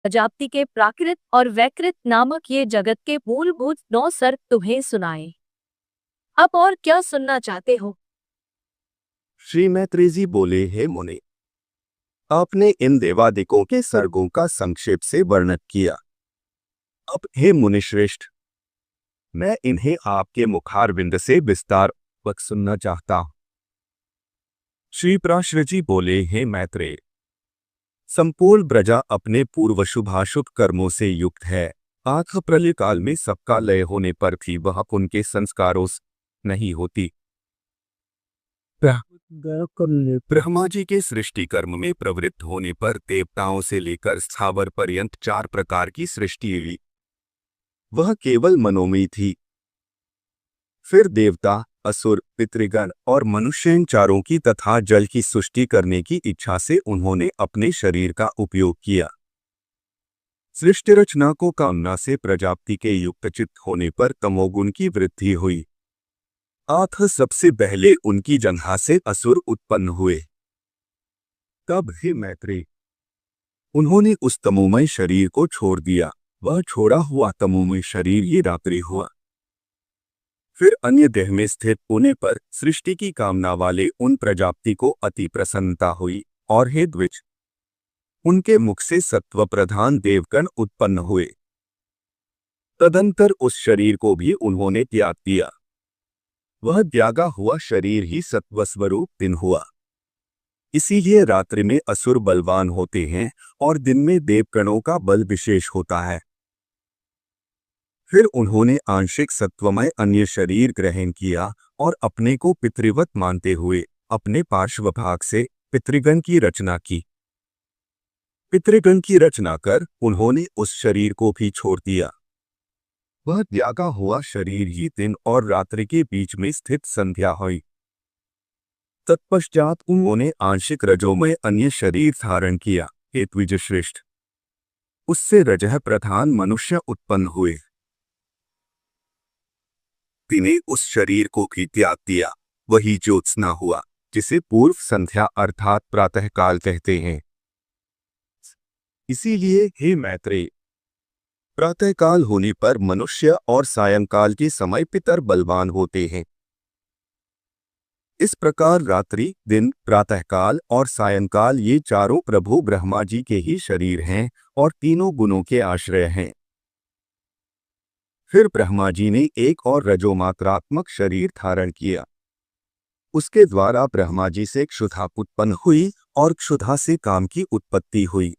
प्रजापति के प्राकृत और वैकृत नामक ये जगत के मूलभूत 9 सर्ग तुम्हें सुनाए। अब और क्या सुनना चाहते हो? श्री मैत्री जी बोले, हे मुनि, आपने इन देवादिकों के सर्गों का संक्षेप से वर्णन किया। अब हे मुनिश्रेष्ठ, मैं इन्हें आपके मुखारविंद से विस्तार पूर्वक सुनना चाहता हूं। श्री पराशर जी बोले, हे मैत्रेय, संपूर्ण प्रजा अपने पूर्व शुभाशुभ कर्मों से युक्त है। आख प्रलय काल में सबका लय होने पर भी वह उनके संस्कारों से नहीं होती। ब्रह्मा जी के सृष्टि कर्म में प्रवृत्त होने पर देवताओं से लेकर स्थावर पर्यंत 4 प्रकार की सृष्टि हुई। वह केवल मनोमयी थी। फिर देवता, असुर, पितृगण और मनुष्य इन चारों की तथा जल की सृष्टि करने की इच्छा से उन्होंने अपने शरीर का उपयोग किया। सृष्टि रचना को कामना से प्रजापति के युक्त चित्त होने पर तमोगुण की वृद्धि हुई। आठ सबसे पहले उनकी जंघा से असुर उत्पन्न हुए। तब हे मैत्री, उन्होंने उस तमोमय शरीर को छोड़ दिया। वह छोड़ा हुआ तमोमय शरीर ये रात्रि हुआ। फिर अन्य देह में स्थित होने पर सृष्टि की कामना वाले उन प्रजापति को अति प्रसन्नता हुई और हे द्विज, उनके मुख से सत्व प्रधान देवगण उत्पन्न हुए। तदंतर उस शरीर को भी उन्होंने त्याग दिया। वह त्यागा हुआ शरीर ही सत्वस्वरूप दिन हुआ। इसीलिए रात्रि में असुर बलवान होते हैं और दिन में देवगणों का बल विशेष होता है। फिर उन्होंने आंशिक सत्वमय अन्य शरीर ग्रहण किया और अपने को पितृवत मानते हुए अपने पार्श्वभाग से पितृगण की रचना की। पितृगण की रचना कर उन्होंने उस शरीर को भी छोड़ दिया। वह त्यागा हुआ शरीर ही दिन और रात्रि के बीच में स्थित संध्या हुई। तत्पश्चात उन्होंने आंशिक रजोमय अन्य शरीर धारण किया। हे द्विजश्रेष्ठ, उससे रजः प्रधान मनुष्य उत्पन्न हुए। तिन्हें उस शरीर को भी त्याग दिया। वही ज्योत्सना हुआ, जिसे पूर्व संध्या अर्थात प्रातःकाल कहते हैं। इसीलिए हे मैत्रेय, प्रातःकाल होने पर मनुष्य और सायंकाल के समय पितर बलवान होते हैं। इस प्रकार रात्रि, दिन, प्रातःकाल और सायंकाल ये चारों प्रभु ब्रह्मा जी के ही शरीर हैं और तीनों गुणों के आश्रय हैं। फिर ब्रह्मा जी ने एक और रजोमात्रात्मक शरीर धारण किया। उसके द्वारा ब्रह्मा जी से क्षुधा उत्पन्न हुई और क्षुधा से काम की उत्पत्ति हुई।